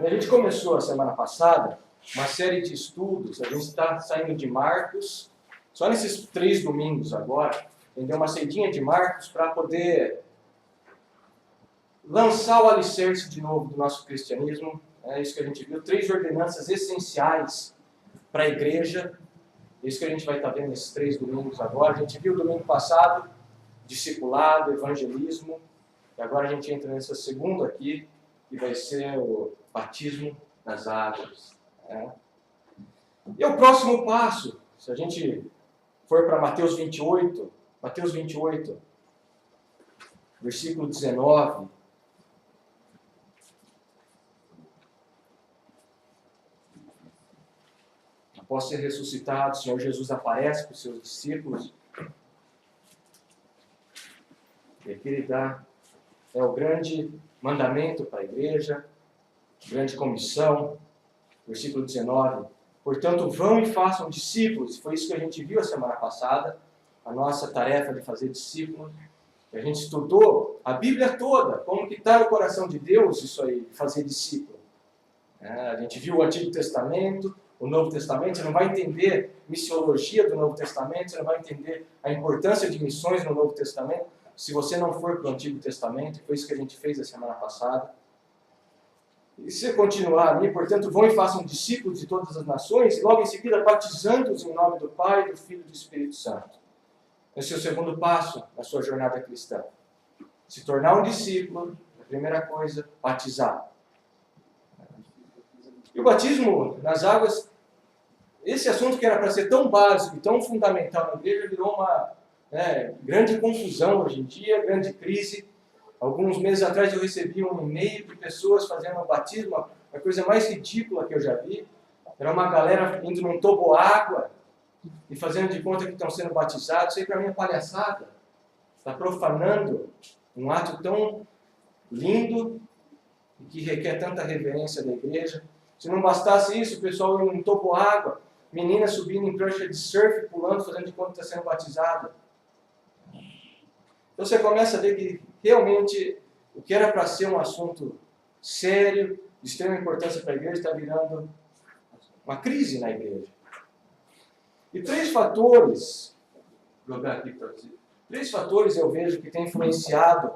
A gente começou a semana passada uma série de estudos, a gente está saindo de Marcos, só nesses 3 domingos agora, a gente deu uma saidinha de Marcos para poder lançar o alicerce de novo do nosso cristianismo. É isso que a gente viu, 3 ordenanças essenciais para a igreja, isso que a gente vai estar vendo nesses 3 domingos agora. A gente viu domingo passado, discipulado, evangelismo, e agora a gente entra nessa segunda aqui, que vai ser o batismo nas águas. E o próximo passo, se a gente for para Mateus 28, versículo 19, após ser ressuscitado, o Senhor Jesus aparece para os seus discípulos, e aqui ele dá o grande mandamento para a igreja, grande comissão, versículo 19. Portanto, vão e façam discípulos. Foi isso que a gente viu a semana passada, a nossa tarefa de fazer discípulos. A gente estudou a Bíblia toda, como que está no coração de Deus isso aí, fazer discípulo. A gente viu o Antigo Testamento, o Novo Testamento. Você não vai entender missiologia do Novo Testamento, você não vai entender a importância de missões no Novo Testamento, se você não for para o Antigo Testamento. Foi isso que a gente fez a semana passada. E se você continuar ali, portanto, vão e façam discípulos de todas as nações, e logo em seguida batizando-os em nome do Pai, do Filho e do Espírito Santo. Esse é o segundo passo na sua jornada cristã. Se tornar um discípulo, a primeira coisa, batizar. E o batismo nas águas, esse assunto que era para ser tão básico e tão fundamental na igreja, virou uma grande confusão hoje em dia, grande crise. Alguns meses atrás eu recebi um e-mail de pessoas fazendo um batismo, a coisa mais ridícula que eu já vi. Era uma galera indo num toboágua e fazendo de conta que estão sendo batizados. Isso aí para mim é palhaçada. Está profanando um ato tão lindo e que requer tanta reverência da igreja. Se não bastasse isso, o pessoal indo num toboágua, menina subindo em prancha de surf, pulando, fazendo de conta que está sendo batizada. Então você começa a ver que realmente o que era para ser um assunto sério, de extrema importância para a igreja, está virando uma crise na igreja. E 3 fatores, vou jogar aqui para você, 3 fatores eu vejo que têm influenciado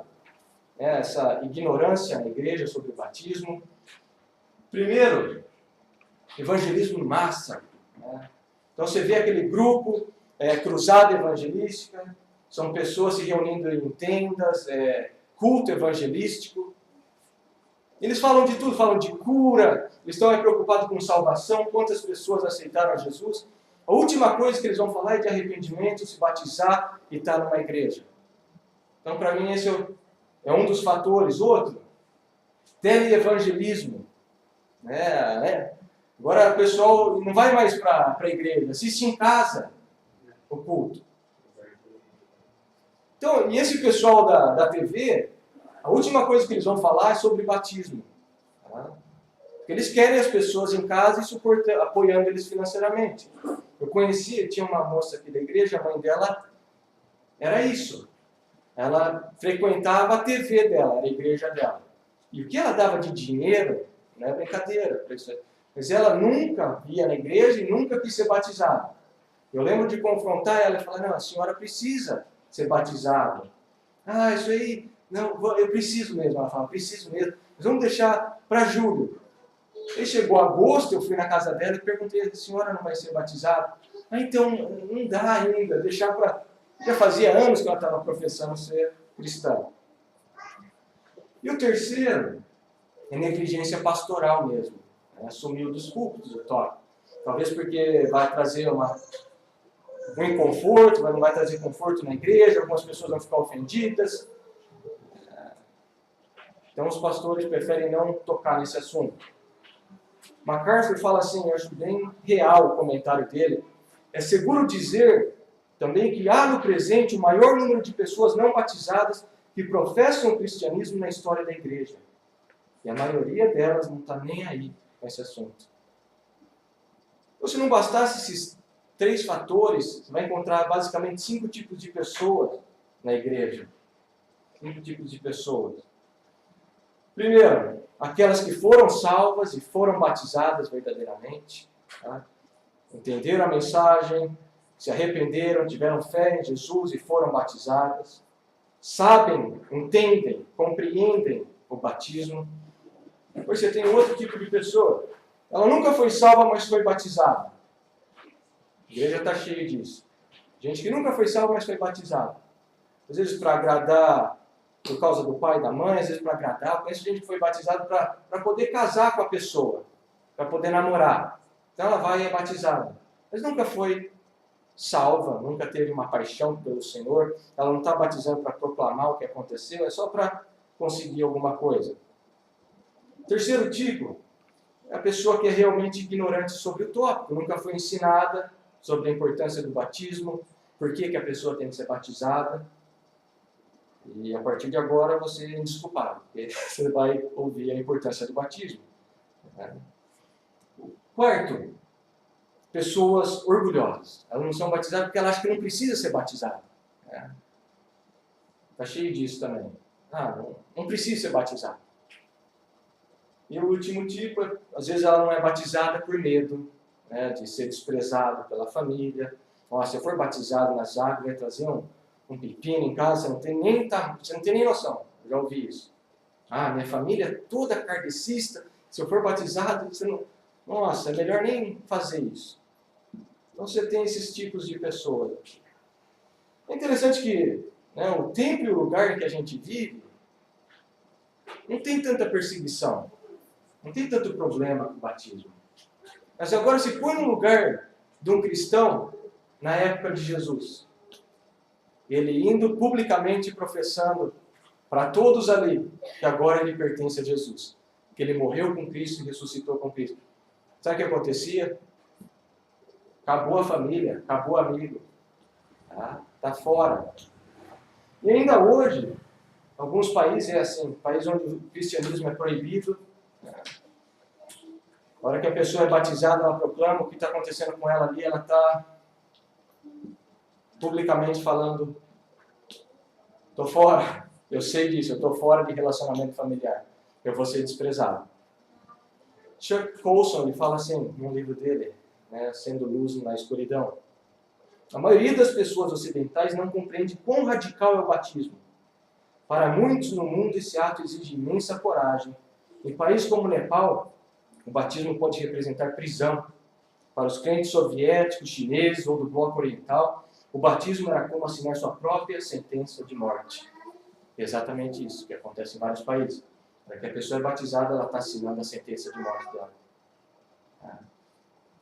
essa ignorância na igreja sobre o batismo. Primeiro, evangelismo em massa. Então você vê aquele grupo, cruzada evangelística, são pessoas se reunindo em tendas, culto evangelístico. Eles falam de tudo, falam de cura, eles estão preocupados com salvação, quantas pessoas aceitaram a Jesus. A última coisa que eles vão falar é de arrependimento, se batizar e estar numa igreja. Então, para mim, esse é um dos fatores. Outro, teleevangelismo. Agora o pessoal não vai mais para a igreja, assiste em casa o culto. Então, e esse pessoal da TV, a última coisa que eles vão falar é sobre batismo. Porque eles querem as pessoas em casa e apoiando eles financeiramente. Eu tinha uma moça aqui da igreja, a mãe dela era isso. Ela frequentava a TV dela, a igreja dela. E o que ela dava de dinheiro, não é brincadeira, mas ela nunca ia na igreja e nunca quis ser batizada. Eu lembro de confrontar ela e falar, não, a senhora precisa ser batizada. Isso aí, não, eu preciso mesmo. Ela fala, preciso mesmo. Mas vamos deixar para julho. Aí chegou agosto, eu fui na casa dela e perguntei, a senhora não vai ser batizada? Então, não dá ainda, deixar para... Já fazia anos que ela estava professando ser cristã. E o terceiro é negligência pastoral mesmo. Sumiu dos púlpitos o toque. Talvez porque vai trazer um inconforto, não vai trazer conforto na igreja, algumas pessoas vão ficar ofendidas. Então os pastores preferem não tocar nesse assunto. MacArthur fala assim, eu acho bem real o comentário dele, é seguro dizer também que há no presente o maior número de pessoas não batizadas que professam o cristianismo na história da igreja. E a maioria delas não está nem aí com esse assunto. Então, se não bastasse esses 3 fatores, você vai encontrar basicamente 5 tipos de pessoas na igreja. 5 tipos de pessoas. Primeiro, aquelas que foram salvas e foram batizadas verdadeiramente, tá? Entenderam a mensagem, se arrependeram, tiveram fé em Jesus e foram batizadas, sabem, entendem, compreendem o batismo. Depois você tem outro tipo de pessoa. Ela nunca foi salva, mas foi batizada. A igreja está cheia disso. Gente que nunca foi salva, mas foi batizada. Às vezes para agradar por causa do pai e da mãe, às vezes para agradar. Conheço gente que foi batizada para poder casar com a pessoa, para poder namorar. Então ela vai e é batizada. Mas nunca foi salva, nunca teve uma paixão pelo Senhor. Ela não está batizando para proclamar o que aconteceu, é só para conseguir alguma coisa. Terceiro tipo, é a pessoa que é realmente ignorante sobre o tópico, nunca foi ensinada sobre a importância do batismo, por que a pessoa tem que ser batizada. E a partir de agora você é indesculpável, porque você vai ouvir a importância do batismo. Quarto, pessoas orgulhosas. Elas não são batizadas porque elas acham que não precisa ser batizada. Está cheio disso também. Não precisa ser batizado. E o último tipo, às vezes ela não é batizada por medo, né, de ser desprezado pela família. Se eu for batizado nas águas, vai trazer um pepino em casa, você não tem nem noção. Eu já ouvi isso. Minha família é toda kardecista, se eu for batizado, você não... Nossa, é melhor nem fazer isso. Então você tem esses tipos de pessoas. É interessante que, né, o tempo e o lugar em que a gente vive não tem tanta perseguição, não tem tanto problema com o batismo. Mas agora se põe no lugar de um cristão na época de Jesus. Ele indo publicamente professando para todos ali que agora ele pertence a Jesus. Que ele morreu com Cristo e ressuscitou com Cristo. Sabe o que acontecia? Acabou a família, acabou o amigo. Tá fora. E ainda hoje, alguns países é assim, países onde o cristianismo é proibido. A hora que a pessoa é batizada, ela proclama o que está acontecendo com ela ali, ela está publicamente falando: estou fora, eu sei disso, eu estou fora de relacionamento familiar, eu vou ser desprezado. Chuck Colson, ele fala assim, no livro dele, né, Sendo Luz na Escuridão: a maioria das pessoas ocidentais não compreende quão radical é o batismo. Para muitos no mundo, esse ato exige imensa coragem. Em países como o Nepal, o batismo pode representar prisão. Para os crentes soviéticos, chineses ou do bloco oriental, o batismo era como assinar sua própria sentença de morte. Exatamente isso que acontece em vários países. Para que a pessoa é batizada, ela está assinando a sentença de morte dela.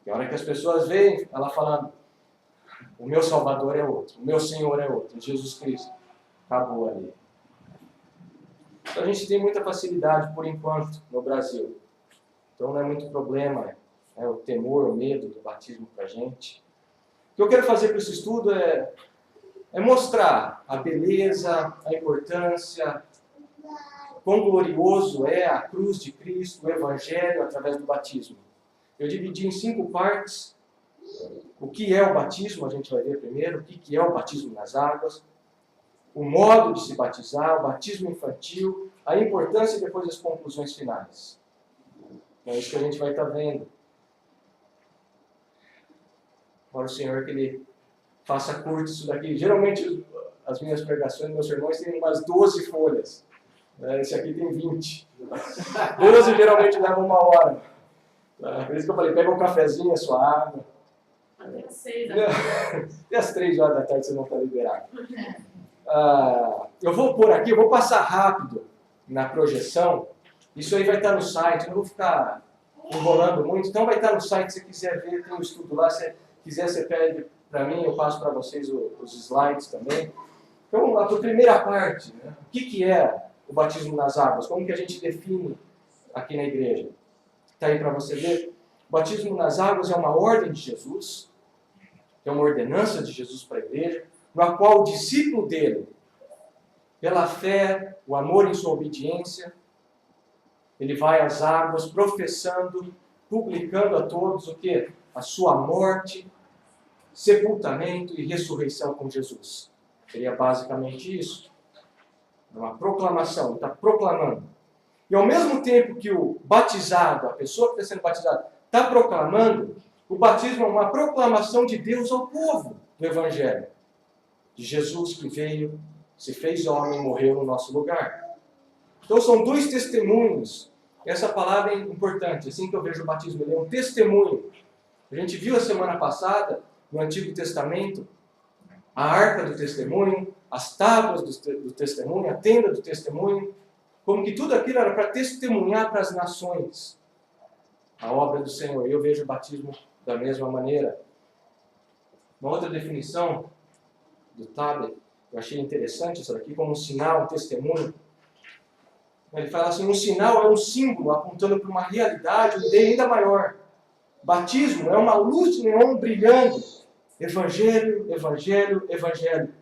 E a hora que as pessoas veem ela falando: o meu Salvador é outro, o meu Senhor é outro, Jesus Cristo, acabou ali. Então a gente tem muita facilidade, por enquanto, no Brasil. Então não é muito problema, o temor, o medo do batismo para a gente. O que eu quero fazer com esse estudo é mostrar a beleza, a importância, quão glorioso é a cruz de Cristo, o Evangelho, através do batismo. Eu dividi em 5 partes. O que é o batismo, a gente vai ver primeiro. O que é o batismo nas águas. O modo de se batizar, o batismo infantil, a importância e depois as conclusões finais. É isso que a gente vai estar vendo. Para o Senhor que Ele faça curto isso daqui. Geralmente as minhas pregações, meus sermões têm umas 12 folhas. Esse aqui tem 20. 12 geralmente leva 1 hora. Por isso que eu falei, pega um cafezinho, a sua água. Até às 6 da tarde. E às 3 horas da tarde você não está liberado. Eu vou pôr aqui, eu vou passar rápido na projeção. Isso aí vai estar no site, eu não vou ficar enrolando muito. Então vai estar no site, se você quiser ver, tem um estudo lá. Se quiser, você pede para mim, eu passo para vocês os slides também. Então vamos lá, para a primeira parte, né? O que é o batismo nas águas? Como que a gente define aqui na igreja? Está aí para você ver. O batismo nas águas é uma ordem de Jesus, é uma ordenança de Jesus para a igreja, na qual o discípulo dele, pela fé, o amor em sua obediência, ele vai às águas professando, publicando a todos o que? A sua morte, sepultamento e ressurreição com Jesus. Seria basicamente isso. É uma proclamação, ele está proclamando. E ao mesmo tempo que o batizado, a pessoa que está sendo batizada, está proclamando, o batismo é uma proclamação de Deus ao povo do Evangelho. De Jesus que veio, se fez homem e morreu no nosso lugar. Então são dois testemunhos. Essa palavra é importante, assim que eu vejo o batismo, ele é um testemunho. A gente viu a semana passada, no Antigo Testamento, a arca do testemunho, as tábuas do testemunho, a tenda do testemunho, como que tudo aquilo era para testemunhar para as nações a obra do Senhor. Eu vejo o batismo da mesma maneira. Uma outra definição do Tabet, eu achei interessante isso daqui, como um sinal, um testemunho. Ele fala assim, um sinal é um símbolo apontando para uma realidade, uma ideia ainda maior. Batismo é uma luz de neon brilhando. Evangelho, evangelho, evangelho.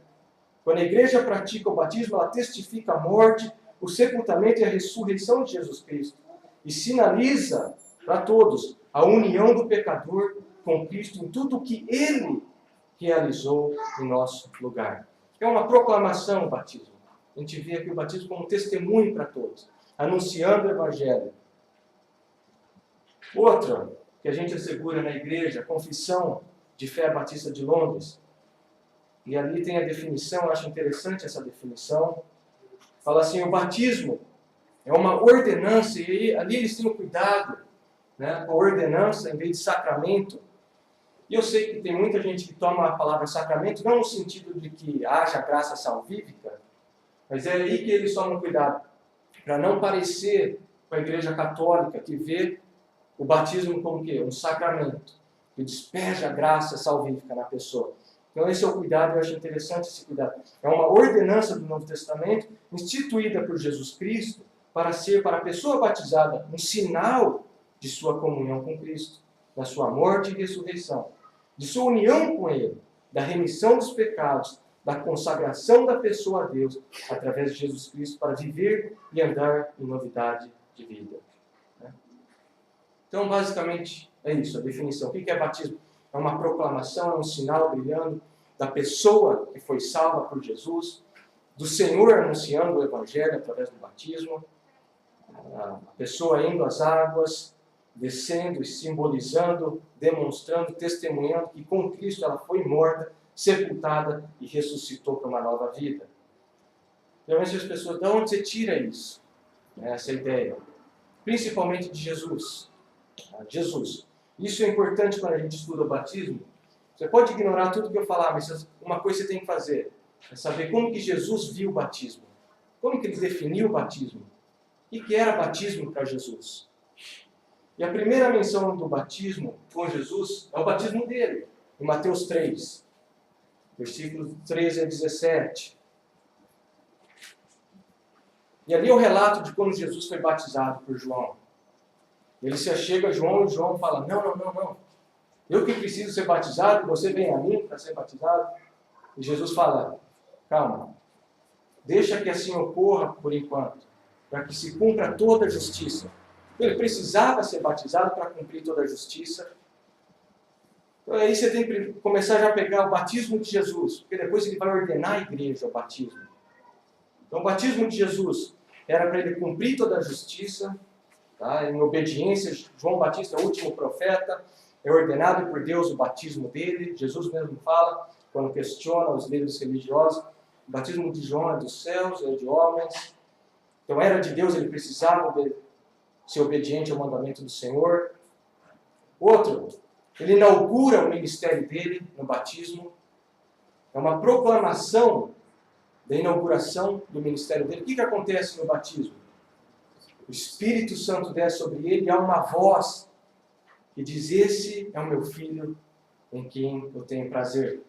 Quando a igreja pratica o batismo, ela testifica a morte, o sepultamento e a ressurreição de Jesus Cristo. E sinaliza para todos a união do pecador com Cristo em tudo o que Ele realizou em nosso lugar. É uma proclamação o batismo. A gente vê aqui o batismo como um testemunho para todos, anunciando o Evangelho. Outra que a gente assegura na igreja, a Confissão de Fé Batista de Londres. E ali tem a definição, eu acho interessante essa definição. Fala assim, o batismo é uma ordenança, e ali eles têm o cuidado, né, com a ordenança em vez de sacramento. E eu sei que tem muita gente que toma a palavra sacramento, não no sentido de que haja graça salvífica, mas é aí que eles tomam cuidado, para não parecer com a igreja católica, que vê o batismo como o quê? Um sacramento, que despeja a graça salvífica na pessoa. Então esse é o cuidado, eu acho interessante esse cuidado. É uma ordenança do Novo Testamento, instituída por Jesus Cristo, para ser para a pessoa batizada um sinal de sua comunhão com Cristo, da sua morte e ressurreição, de sua união com Ele, da remissão dos pecados, da consagração da pessoa a Deus, através de Jesus Cristo, para viver e andar em novidade de vida. Então, basicamente, é isso, a definição. O que é batismo? É uma proclamação, é um sinal brilhando da pessoa que foi salva por Jesus, do Senhor anunciando o Evangelho através do batismo, a pessoa indo às águas, descendo e simbolizando, demonstrando, testemunhando que com Cristo ela foi morta, sepultada e ressuscitou para uma nova vida. Geralmente as pessoas, de onde você tira isso? Essa ideia. Principalmente de Jesus. Jesus. Isso é importante quando a gente estuda o batismo. Você pode ignorar tudo que eu falar, mas uma coisa você tem que fazer. É saber como que Jesus viu o batismo. Como que ele definiu o batismo. O que era batismo para Jesus. E a primeira menção do batismo com Jesus é o batismo dele, em Mateus 3, versículos 13 a 17. E ali é o relato de quando Jesus foi batizado por João. Ele se achega a João e João fala, não. Eu que preciso ser batizado, você vem a mim para ser batizado. E Jesus fala, calma, deixa que assim ocorra por enquanto, para que se cumpra toda a justiça. Ele precisava ser batizado para cumprir toda a justiça. Então aí você tem que começar já a pegar o batismo de Jesus, porque depois ele vai ordenar a igreja o batismo. Então o batismo de Jesus era para ele cumprir toda a justiça, tá? Em obediência. João Batista é o último profeta, é ordenado por Deus o batismo dele. Jesus mesmo fala, quando questiona os líderes religiosos, o batismo de João é dos céus, é de homens. Então era de Deus, ele precisava ser obediente ao mandamento do Senhor. Outro, ele inaugura o ministério dele no batismo. É uma proclamação da inauguração do ministério dele. O que acontece no batismo? O Espírito Santo desce sobre ele e há uma voz que diz, esse é o meu filho em quem eu tenho prazer.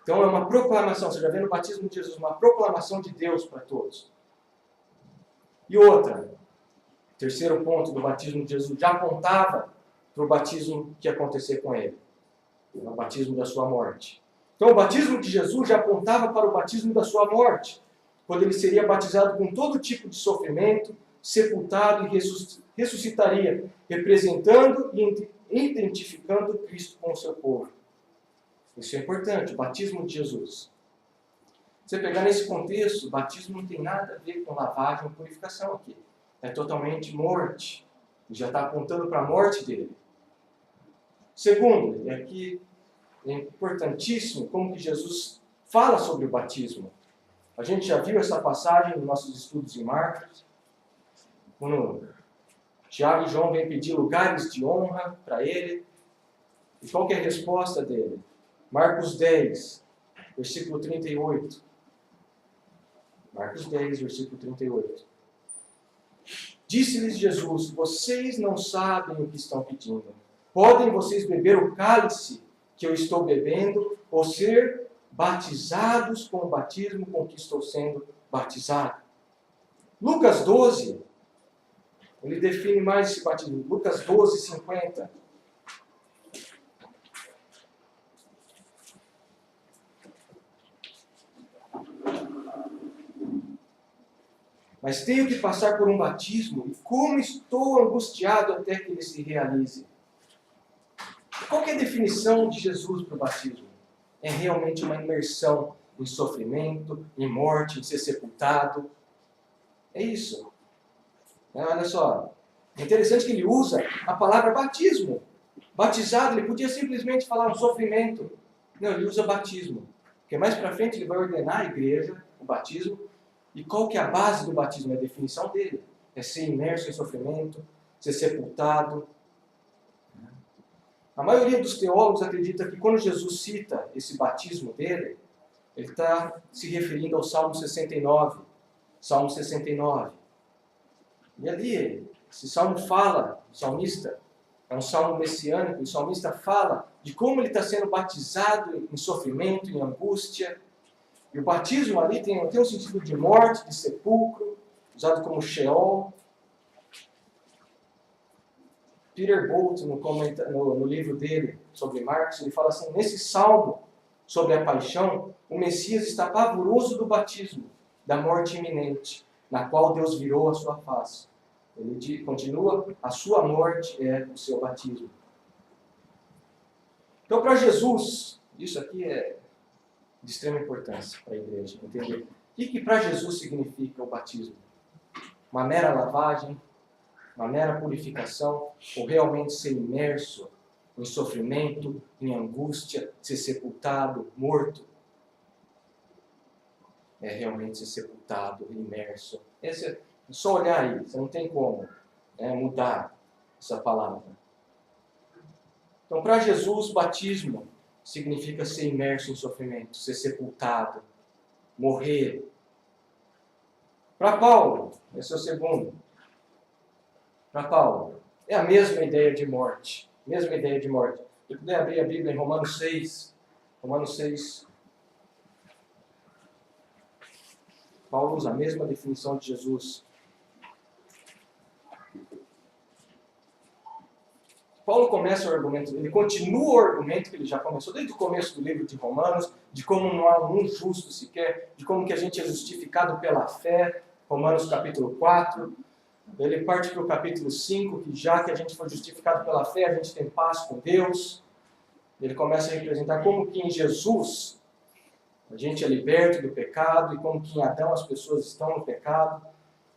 Então é uma proclamação, você já vê no batismo de Jesus, uma proclamação de Deus para todos. E outra, terceiro ponto do batismo de Jesus, já apontava para o batismo que ia acontecer com ele, o batismo da sua morte. Então o batismo de Jesus já apontava para o batismo da sua morte, quando ele seria batizado com todo tipo de sofrimento, sepultado e ressuscitaria, representando e identificando Cristo com o seu povo. Isso é importante, o batismo de Jesus. Você pegar nesse contexto, o batismo não tem nada a ver com lavagem ou purificação aqui. é totalmente morte. Ele já está apontando para a morte dele. Segundo, e aqui é importantíssimo como que Jesus fala sobre o batismo. A gente já viu essa passagem nos nossos estudos em Marcos, quando Tiago e João vêm pedir lugares de honra para ele. E qual que é a resposta dele? Marcos 10, versículo 38. Marcos 10, versículo 38. Disse-lhes Jesus: vocês não sabem o que estão pedindo. Podem vocês beber o cálice que eu estou bebendo, ou ser batizados com o batismo com que estou sendo batizado? Lucas 12, ele define mais esse batismo. Lucas 12, 50. Mas tenho que passar por um batismo, e como estou angustiado até que ele se realize. Qual que é a definição de Jesus para o batismo? É realmente uma imersão em sofrimento, em morte, em ser sepultado. É isso. Olha só, é interessante que ele usa a palavra batismo. Batizado, ele podia simplesmente falar um sofrimento. Não, ele usa batismo. Porque mais para frente ele vai ordenar a igreja, o batismo. E qual que é a base do batismo? É a definição dele. É ser imerso em sofrimento, ser sepultado. A maioria dos teólogos acredita que quando Jesus cita esse batismo dele, ele está se referindo ao Salmo 69. Salmo 69. E ali, esse salmo fala, o salmista, é um salmo messiânico, o salmista fala de como ele está sendo batizado em sofrimento, em angústia. E o batismo ali tem um sentido de morte, de sepulcro, usado como Sheol. Peter Bolt, no livro dele sobre Marcos, ele fala assim: nesse salmo sobre a paixão, o Messias está pavoroso do batismo, da morte iminente, na qual Deus virou a sua face. Ele continua: a sua morte é o seu batismo. Então, para Jesus, isso aqui é de extrema importância para a igreja entender. O que para Jesus significa o batismo? Uma mera lavagem? Uma mera purificação? Ou realmente ser imerso em sofrimento, em angústia, ser sepultado, morto? É realmente ser sepultado, imerso. É só olhar aí, você não tem como mudar essa palavra. Então, para Jesus, batismo significa ser imerso em sofrimento, ser sepultado, morrer. Para Paulo, esse é o segundo. Para Paulo, é a mesma ideia de morte. Mesma ideia de morte. Se puder abrir a Bíblia em Romanos 6. Romanos 6. Paulo usa a mesma definição de Jesus. Paulo começa o argumento, ele continua o argumento que ele já começou desde o começo do livro de Romanos, de como não há um justo sequer, de como que a gente é justificado pela fé, Romanos capítulo 4. Ele parte para o capítulo 5, que já que a gente foi justificado pela fé, a gente tem paz com Deus. Ele começa a representar como que em Jesus a gente é liberto do pecado e como que em Adão as pessoas estão no pecado.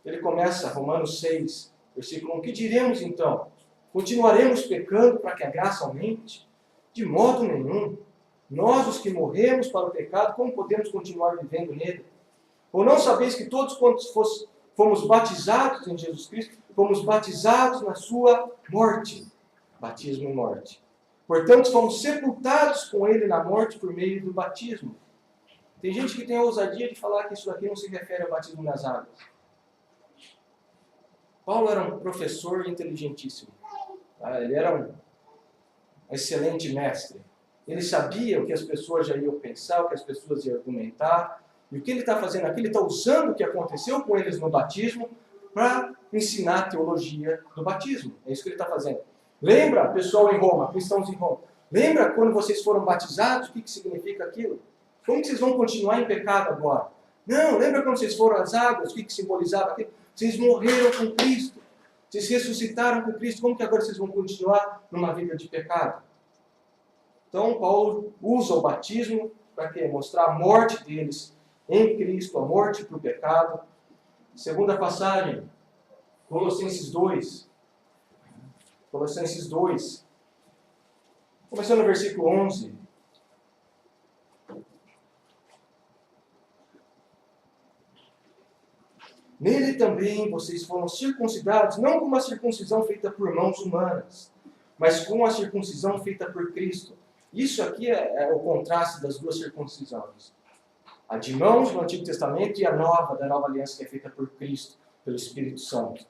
Ele começa, Romanos 6, versículo 1, que diremos então? Continuaremos pecando para que a graça aumente? De modo nenhum. Nós, os que morremos para o pecado, como podemos continuar vivendo nele? Ou não sabeis que todos quantos fomos batizados em Jesus Cristo, fomos batizados na sua morte? Batismo e morte. Portanto, fomos sepultados com ele na morte por meio do batismo. Tem gente que tem a ousadia de falar que isso aqui não se refere ao batismo nas águas. Paulo era um professor inteligentíssimo. Ele era um excelente mestre. Ele sabia o que as pessoas já iam pensar, o que as pessoas iam argumentar. E o que ele está fazendo aqui? Ele está usando o que aconteceu com eles no batismo para ensinar a teologia do batismo. É isso que ele está fazendo. Lembra, pessoal em Roma, cristãos em Roma, lembra quando vocês foram batizados? O que significa aquilo? Como que vocês vão continuar em pecado agora? Não, lembra quando vocês foram às águas? O que simbolizava aquilo? Vocês morreram com Cristo. Vocês ressuscitaram com Cristo. Como que agora vocês vão continuar numa vida de pecado? Então, Paulo usa o batismo para quê? Mostrar a morte deles em Cristo, a morte para o pecado. Segunda passagem, Colossenses 2. Colossenses 2. Começando no versículo 11. Nele também vocês foram circuncidados, não com uma circuncisão feita por mãos humanas, mas com a circuncisão feita por Cristo. Isso aqui é o contraste das duas circuncisões. A de mãos no Antigo Testamento e a nova, da nova aliança, que é feita por Cristo, pelo Espírito Santo.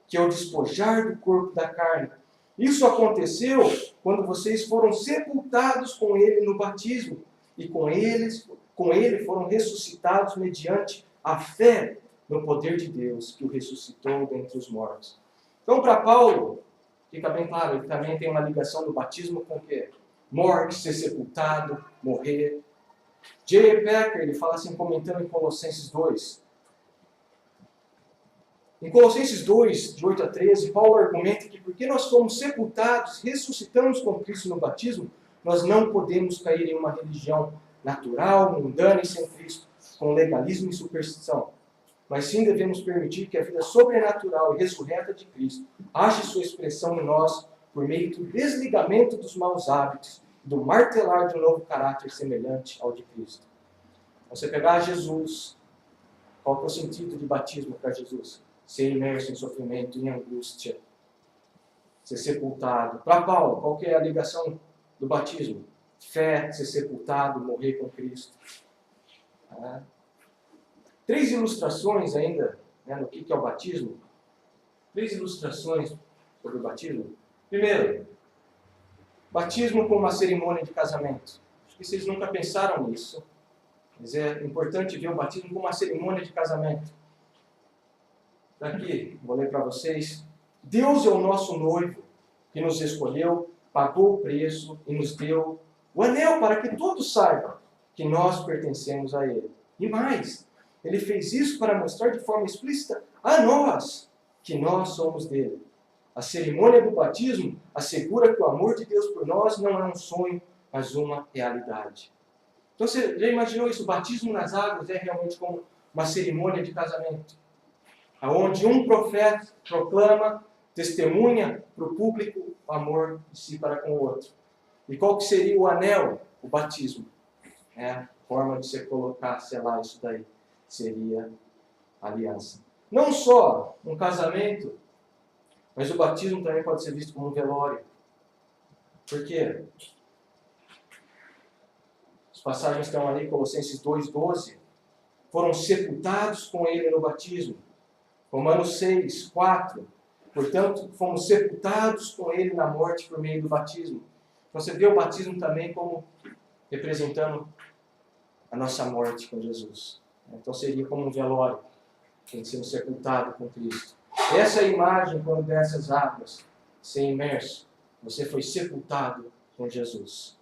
Que é o despojar do corpo da carne. Isso aconteceu quando vocês foram sepultados com Ele no batismo. E com Ele foram ressuscitados mediante a fé no poder de Deus que o ressuscitou dentre os mortos. Então, para Paulo, fica bem claro, ele também tem uma ligação do batismo com o quê? Morte, ser sepultado, morrer. J. Packer, ele fala assim, comentando em Colossenses 2. Em Colossenses 2, de 8 a 13, Paulo argumenta que porque nós fomos sepultados, ressuscitamos com Cristo no batismo, nós não podemos cair em uma religião natural, mundana e sem Cristo, com legalismo e superstição. Mas sim devemos permitir que a vida sobrenatural e ressurreta de Cristo ache sua expressão em nós por meio do desligamento dos maus hábitos, do martelar de um novo caráter semelhante ao de Cristo. Você pegar Jesus, qual que é o sentido de batismo para Jesus? Ser imerso em sofrimento, em angústia, ser sepultado. Para Paulo, qual que é a ligação do batismo? Fé, ser sepultado, morrer com Cristo. 3 ilustrações ainda, no que é o batismo. 3 ilustrações sobre o batismo. Primeiro, batismo como uma cerimônia de casamento. Acho que vocês nunca pensaram nisso, mas é importante ver o batismo como uma cerimônia de casamento. Daqui, vou ler para vocês. Deus é o nosso noivo, que nos escolheu, pagou o preço e nos deu o anel para que todos saibam que nós pertencemos a Ele. E mais, Ele fez isso para mostrar de forma explícita a nós que nós somos dele. A cerimônia do batismo assegura que o amor de Deus por nós não é um sonho, mas uma realidade. Então você já imaginou isso? O batismo nas águas é realmente como uma cerimônia de casamento, onde um profeta proclama, testemunha para o público o amor de si para com o outro. E qual que seria o anel? O batismo. A forma de você colocar, selar isso daí, seria a aliança. Não só um casamento, mas o batismo também pode ser visto como um velório. Por quê? As passagens estão ali, Colossenses 2:12. Foram sepultados com ele no batismo. Romanos 6:4. Portanto, fomos sepultados com ele na morte por meio do batismo. Então, você vê o batismo também como representando a nossa morte com Jesus. Então, seria como um velório, tem que ser sepultado com Cristo. Essa é a imagem quando dessas águas, ser imerso, você foi sepultado com Jesus.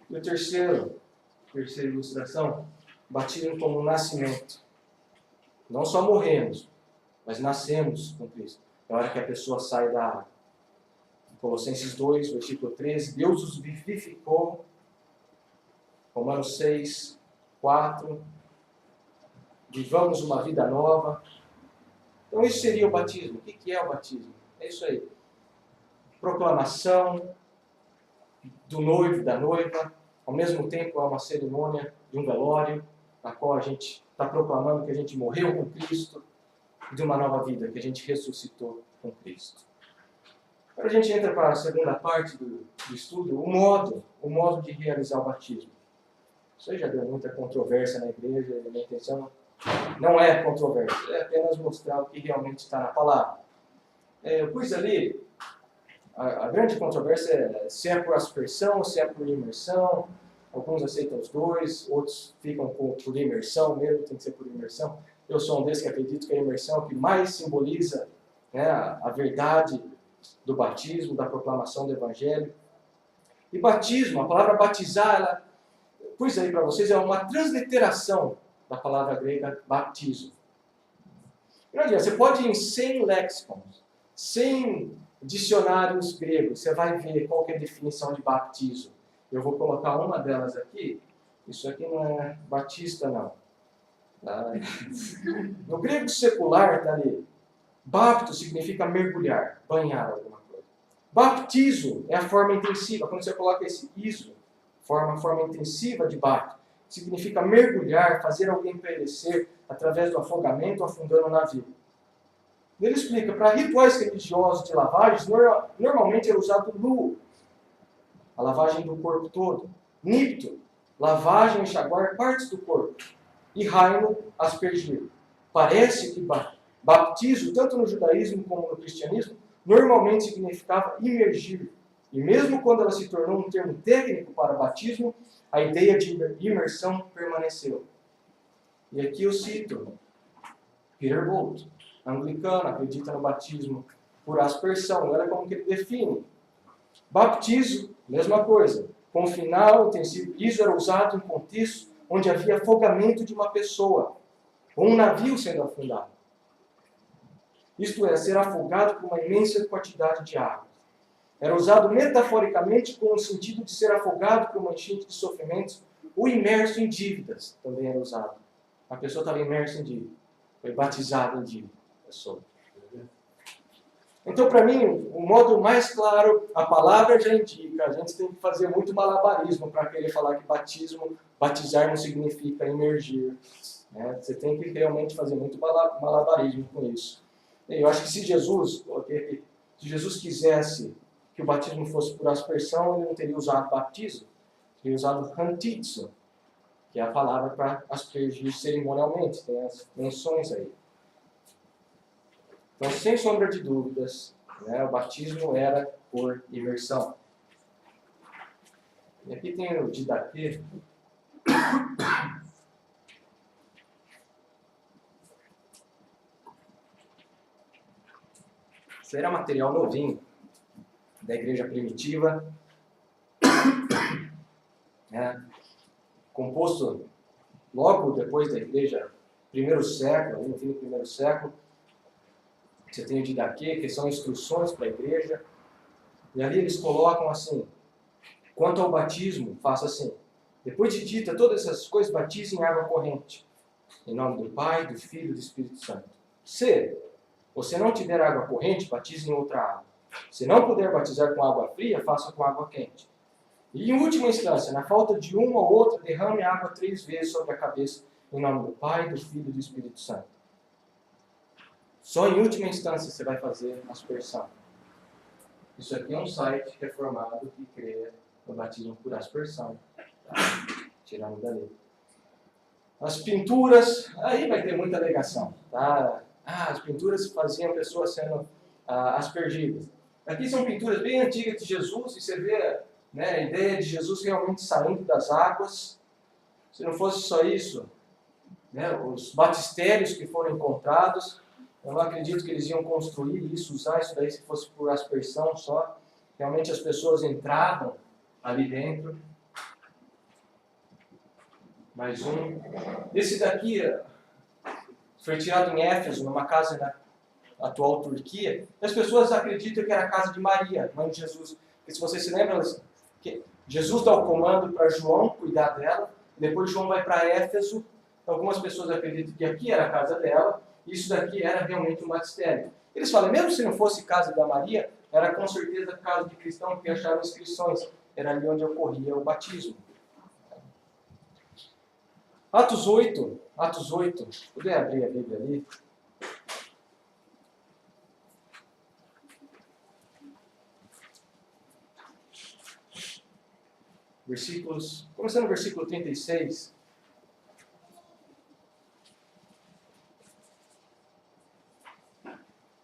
E a terceira ilustração, batismo como um nascimento. Não só morremos, mas nascemos com Cristo. É a hora que a pessoa sai da água. Colossenses 2, versículo 13, Deus os vivificou. Romanos 6:4, vivamos uma vida nova. Então isso seria o batismo. O que é o batismo? É isso aí. Proclamação do noivo, da noiva. Ao mesmo tempo é uma cerimônia de um velório, na qual a gente está proclamando que a gente morreu com Cristo, de uma nova vida, que a gente ressuscitou com Cristo. Agora a gente entra para a segunda parte do estudo, o modo de realizar o batismo. Isso aí já deu muita controvérsia na igreja, a minha intenção não é controvérsia, é apenas mostrar o que realmente está na palavra. Eu pus ali, a grande controvérsia é se é por aspersão ou se é por imersão. Alguns aceitam os dois, outros ficam por imersão mesmo, tem que ser por imersão. Eu sou um desses que acredito que a imersão é o que mais simboliza, a verdade do batismo, da proclamação do Evangelho. E batismo, a palavra batizar, ela, pus aí para vocês, é uma transliteração da palavra grega baptizo. Não adianta, você pode ir em 100 lexicons, 100 dicionários gregos, você vai ver qual que é a definição de baptizo. Eu vou colocar uma delas aqui. Isso aqui não é batista, não. No grego secular, está ali, Bapto significa mergulhar, banhar alguma coisa. Baptizo é a forma intensiva. Quando você coloca esse iso, forma intensiva de bapto, significa mergulhar, fazer alguém perecer através do afogamento, afundando o navio. Ele explica, para rituais religiosos de lavagens, normalmente era usado lu, a lavagem do corpo todo. Nipto, lavagem, enxaguar partes do corpo. E raino, aspergir. Parece que baptizo, tanto no judaísmo como no cristianismo, normalmente significava imergir. E mesmo quando ela se tornou um termo técnico para batismo, a ideia de imersão permaneceu. E aqui eu cito Peter Bolt, anglicano, acredita no batismo por aspersão. Olha como que ele define. Baptizo, mesma coisa. Com final intensivo, isso era usado em contextos onde havia afogamento de uma pessoa, ou um navio sendo afundado. Isto é, ser afogado por uma imensa quantidade de água. Era usado metaforicamente com o sentido de ser afogado por uma enchente de sofrimentos, ou imerso em dívidas, também era usado. A pessoa estava imersa em dívida, foi batizada em dívida. Então, para mim, o modo mais claro, a palavra já indica, a gente tem que fazer muito malabarismo para querer falar que batizar não significa imergir. Né? Você tem que realmente fazer muito malabarismo com isso. Eu acho que se Jesus quisesse que o batismo fosse por aspersão, ele não teria usado batismo, teria usado hantizo, que é a palavra para aspergir cerimonialmente, tem as menções aí. Mas, sem sombra de dúvidas, né, o batismo era por imersão. E aqui tem o didaquê. Isso era material novinho, da igreja primitiva, né, composto logo depois da igreja, primeiro século, no fim do primeiro século. Você tem o didaquê, que são instruções para a igreja. E ali eles colocam assim, quanto ao batismo, faça assim. Depois de dita todas essas coisas, batize em água corrente. Em nome do Pai, do Filho e do Espírito Santo. Se você não tiver água corrente, batize em outra água. Se não puder batizar com água fria, faça com água quente. E em última instância, na falta de uma ou outra, derrame água 3 vezes sobre a cabeça. Em nome do Pai, do Filho e do Espírito Santo. Só em última instância você vai fazer aspersão. Isso aqui é um site reformado que crê no batismo por aspersão. Tá? Tirando dali. As pinturas, aí vai ter muita alegação. Tá? As pinturas faziam pessoas sendo aspergidas. Aqui são pinturas bem antigas de Jesus, e você vê, né, a ideia de Jesus realmente saindo das águas. Se não fosse só isso, né, os batistérios que foram encontrados, eu não acredito que eles iam construir isso, usar isso daí se fosse por aspersão só. Realmente as pessoas entravam ali dentro. Mais um. Esse daqui foi tirado em Éfeso, numa casa na atual Turquia. As pessoas acreditam que era a casa de Maria, mãe de Jesus. Porque se você se lembra, que Jesus dá o comando para João cuidar dela. Depois João vai para Éfeso. Algumas pessoas acreditam que aqui era a casa dela. Isso daqui era realmente um batistério. Eles falam, mesmo se não fosse casa da Maria, era com certeza casa de cristão que acharam inscrições. Era ali onde ocorria o batismo. Atos 8. Puder abrir a Bíblia ali. Começando no versículo 36.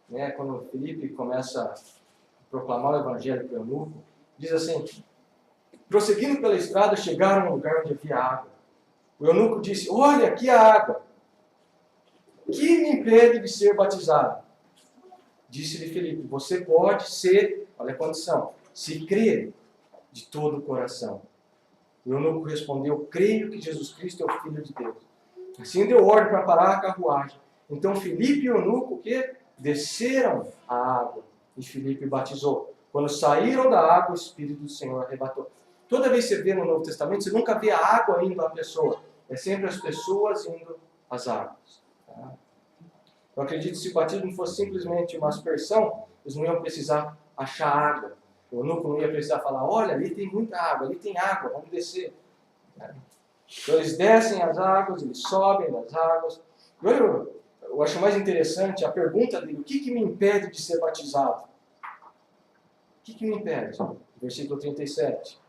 Né, quando Filipe começa a proclamar o evangelho para o eunuco, diz assim, prosseguindo pela estrada, chegaram a um lugar onde havia água. O eunuco disse, olha, aqui a água. Que me impede de ser batizado? Disse-lhe Filipe, você pode ser, olha a condição, se crer de todo o coração. O eunuco respondeu, creio que Jesus Cristo é o Filho de Deus. Assim deu ordem para parar a carruagem. Então Filipe e o eunuco, o quê? Desceram a água e Filipe batizou. Quando saíram da água, o Espírito do Senhor arrebatou. Toda vez que você vê no Novo Testamento, você nunca vê a água indo à pessoa. É sempre as pessoas indo às águas. Tá? Eu acredito que se o batismo fosse simplesmente uma aspersão, eles não iam precisar achar água. O eunuco não ia precisar falar, olha, ali tem muita água, ali tem água, vamos descer. Então eles descem as águas, eles sobem das águas. Eu acho mais interessante a pergunta dele, o que me impede de ser batizado? O que me impede? Versículo 37.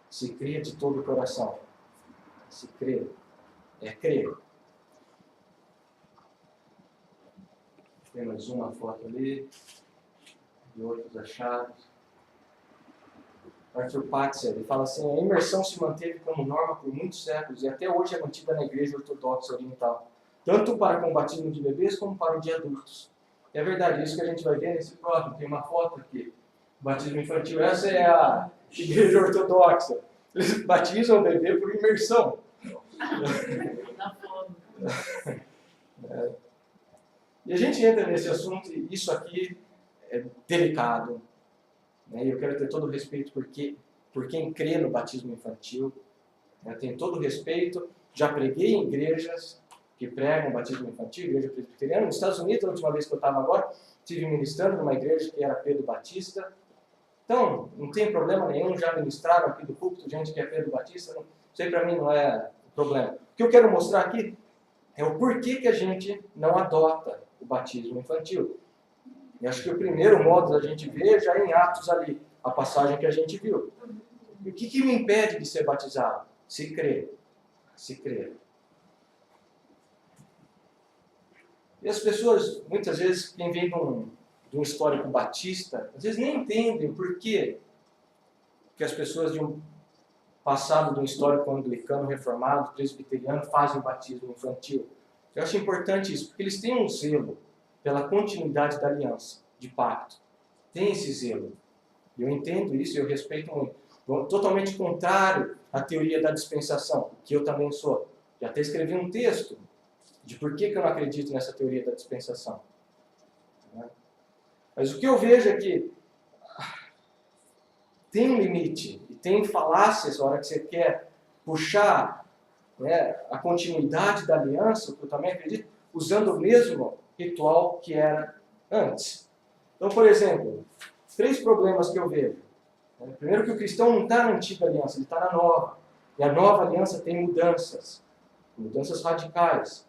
Se crê de todo o coração. Se crê. É crer. Tem mais uma foto ali. E outros achados. Arthur Patzer, ele fala assim, a imersão se manteve como norma por muitos séculos e até hoje é mantida na igreja ortodoxa oriental, tanto para o batismo de bebês como para o de adultos. É verdade, isso que a gente vai ver nesse próximo, tem uma foto aqui, batismo infantil, essa é a igreja ortodoxa, eles batizam o bebê por imersão. E a gente entra nesse assunto e isso aqui é delicado. E eu quero ter todo o respeito por quem crê no batismo infantil. Eu tenho todo o respeito. Já preguei em igrejas que pregam batismo infantil, igreja presbiteriana. Nos Estados Unidos, a última vez que eu estava agora, estive ministrando numa igreja que era Pedro Batista. Então, não tem problema nenhum. Já ministraram aqui do púlpito gente que é Pedro Batista. Não sei, para mim não é problema. O que eu quero mostrar aqui é o porquê que a gente não adota o batismo infantil. E acho que o primeiro modo da gente ver já é em Atos ali, a passagem que a gente viu. E o que me impede de ser batizado? Se crer. Se crer. E as pessoas, muitas vezes, quem vem de um histórico batista, às vezes nem entendem por que as pessoas de um passado de um histórico anglicano, reformado, presbiteriano, fazem o batismo infantil. Eu acho importante isso, porque eles têm um zelo pela continuidade da aliança, de pacto. Tem esse zelo. Eu entendo isso e eu respeito muito. Totalmente contrário à teoria da dispensação, que eu também sou. Já até escrevi um texto de por que eu não acredito nessa teoria da dispensação. Mas o que eu vejo é que tem um limite, e tem falácias na hora que você quer puxar a continuidade da aliança, que eu também acredito, usando o mesmo ritual que era antes. Então, por exemplo, 3 problemas que eu vejo. Primeiro, que o cristão não está na antiga aliança, ele está na nova. E a nova aliança tem mudanças radicais.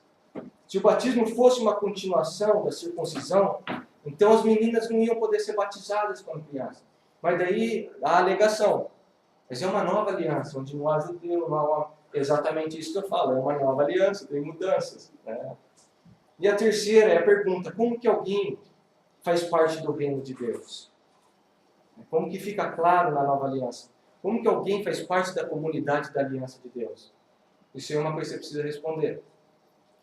Se o batismo fosse uma continuação da circuncisão, então as meninas não iam poder ser batizadas quando crianças. Mas daí a alegação. Mas é uma nova aliança, onde não há judeu, não há exatamente isso que eu falo, é uma nova aliança, tem mudanças. E a terceira é a pergunta, como que alguém faz parte do reino de Deus? Como que fica claro na nova aliança? Como que alguém faz parte da comunidade da aliança de Deus? Isso é uma coisa que você precisa responder.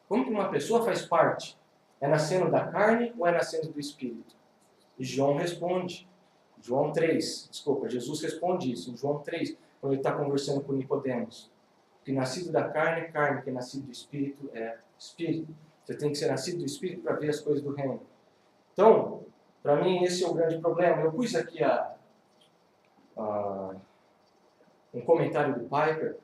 Como que uma pessoa faz parte? É nascendo da carne ou é nascendo do Espírito? E João responde. Jesus responde isso em João 3, quando ele está conversando com Nicodemos. Que nascido da carne é carne, que nascido do Espírito é Espírito. Você tem que ser nascido do Espírito para ver as coisas do reino. Então, para mim, esse é o grande problema. Eu pus aqui um comentário do Piper.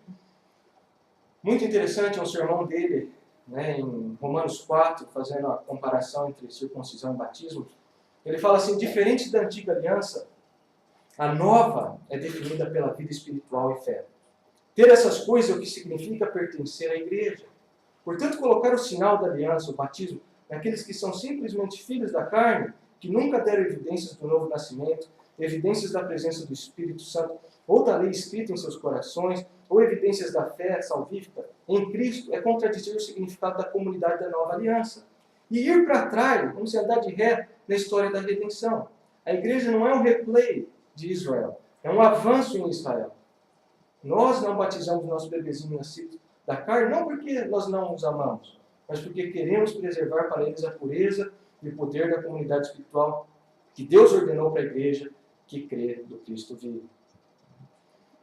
Muito interessante, é um sermão dele, em Romanos 4, fazendo a comparação entre circuncisão e batismo. Ele fala assim, diferente da antiga aliança, a nova é definida pela vida espiritual e fé. Ter essas coisas é o que significa pertencer à igreja. Portanto, colocar o sinal da aliança, o batismo, naqueles que são simplesmente filhos da carne, que nunca deram evidências do novo nascimento, evidências da presença do Espírito Santo, ou da lei escrita em seus corações, ou evidências da fé salvífica em Cristo, é contradizer o significado da comunidade da nova aliança. E ir para trás, como se andar de ré na história da redenção. A igreja não é um replay de Israel, é um avanço em Israel. Nós não batizamos nosso bebezinho nascido da carne, não porque nós não os amamos, mas porque queremos preservar para eles a pureza e o poder da comunidade espiritual que Deus ordenou para a igreja que crê do Cristo vivo.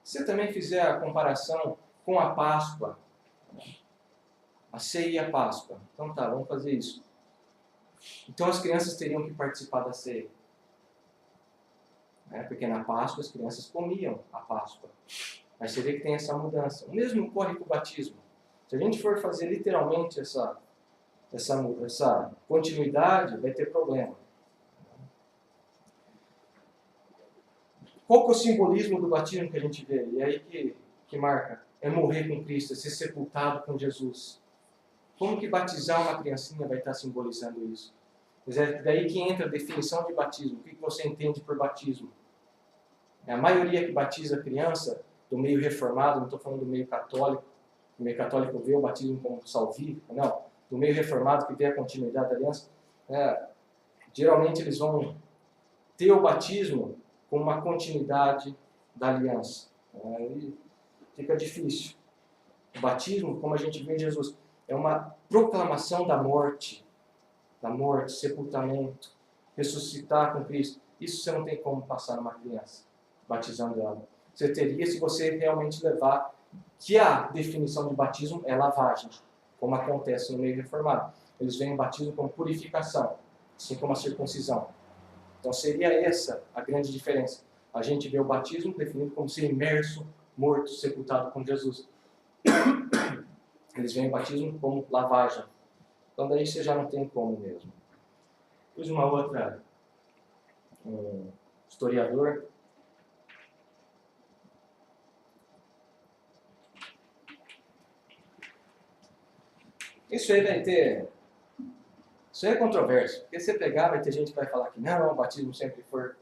Se você também fizer a comparação com a Páscoa, a ceia e a Páscoa, então tá, vamos fazer isso. Então as crianças teriam que participar da ceia. Porque na Páscoa as crianças comiam a Páscoa. Mas você vê que tem essa mudança. O mesmo ocorre com o batismo. Se a gente for fazer literalmente essa continuidade, vai ter problema. Qual que é o simbolismo do batismo que a gente vê? E aí que marca? É morrer com Cristo, é ser sepultado com Jesus. Como que batizar uma criancinha vai estar simbolizando isso? Mas é daí que entra a definição de batismo. O que você entende por batismo? É a maioria que batiza a criança do meio reformado, não estou falando do meio católico. O meio católico vê o batismo como salvífico, não. Do meio reformado que vê a continuidade da aliança. Geralmente eles vão ter o batismo com uma continuidade da aliança. Aí fica difícil. O batismo, como a gente vê em Jesus, é uma proclamação da morte, sepultamento, ressuscitar com Cristo. Isso você não tem como passar numa criança, batizando ela. Você teria se você realmente levar que a definição de batismo é lavagem, como acontece no meio reformado. Eles veem o batismo como purificação, assim como a circuncisão. Então seria essa a grande diferença. A gente vê o batismo definido como ser imerso, morto, sepultado com Jesus. Eles veem o batismo como lavagem. Então daí você já não tem como mesmo. Depois uma outra, um historiador, isso aí é controverso, porque você pegar, vai ter gente que vai falar que não, o batismo sempre foi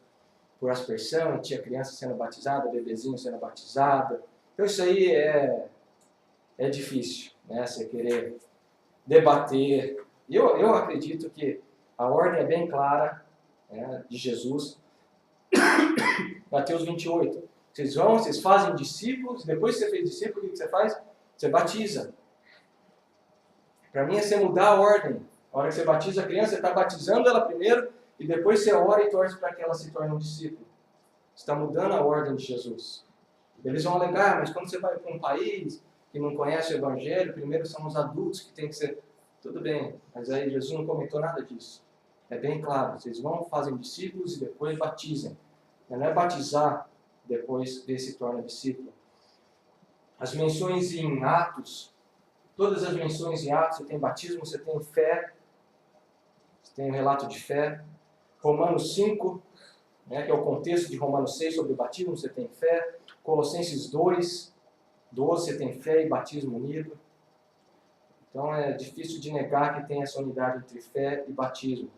por aspersão, tinha criança sendo batizada, bebezinho sendo batizado. Então isso aí é difícil, né? Você querer debater. Eu acredito que a ordem é bem clara, né, de Jesus. Mateus 28. Vocês fazem discípulos, depois que você fez discípulo, o que você faz? Você batiza. Para mim é você mudar a ordem. A hora que você batiza a criança, você está batizando ela primeiro e depois você ora e torce para que ela se torne um discípulo. Você está mudando a ordem de Jesus. Eles vão alegar, mas quando você vai para um país que não conhece o Evangelho, primeiro são os adultos que tem que ser... Tudo bem, mas aí Jesus não comentou nada disso. É bem claro, vocês vão, fazem discípulos e depois batizem. Não é batizar, depois ver se torna discípulo. As menções em Atos, todas as menções em Atos, você tem batismo, você tem fé, você tem um relato de fé. Romanos 5, né, que é o contexto de Romanos 6 sobre o batismo, você tem fé. Colossenses 2, 12, você tem fé e batismo unido. Então é difícil de negar que tem essa unidade entre fé e batismo.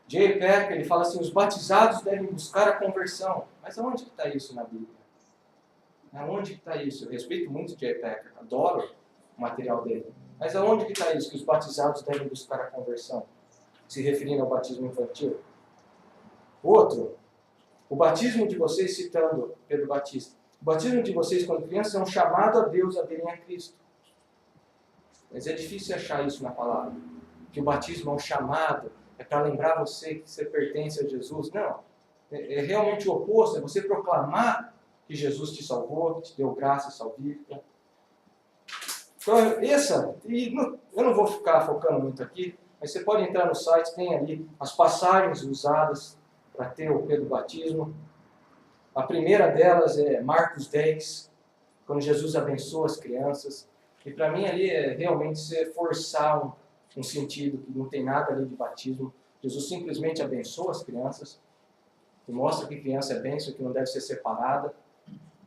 J. Packer, ele fala assim, os batizados devem buscar a conversão. Mas aonde que está isso na Bíblia? Aonde que está isso? Eu respeito muito J. Packer, adoro o material dele. Mas aonde que está isso, que os batizados devem buscar a conversão? Se referindo ao batismo infantil. Outro, o batismo de vocês, citando Pedro Batista, o batismo de vocês quando crianças é um chamado a Deus a virem a Cristo. Mas é difícil achar isso na palavra. Que o batismo é um chamado, é para lembrar você que você pertence a Jesus. Não. É realmente o oposto, é você proclamar que Jesus te salvou, que te deu graça salvífica. Então, eu não vou ficar focando muito aqui, mas você pode entrar no site, tem ali as passagens usadas para ter o Pedro Batismo. A primeira delas é Marcos 10, quando Jesus abençoa as crianças. E para mim ali é realmente você forçar um sentido que não tem nada ali de batismo. Jesus simplesmente abençoa as crianças, e mostra que criança é bênção, que não deve ser separada,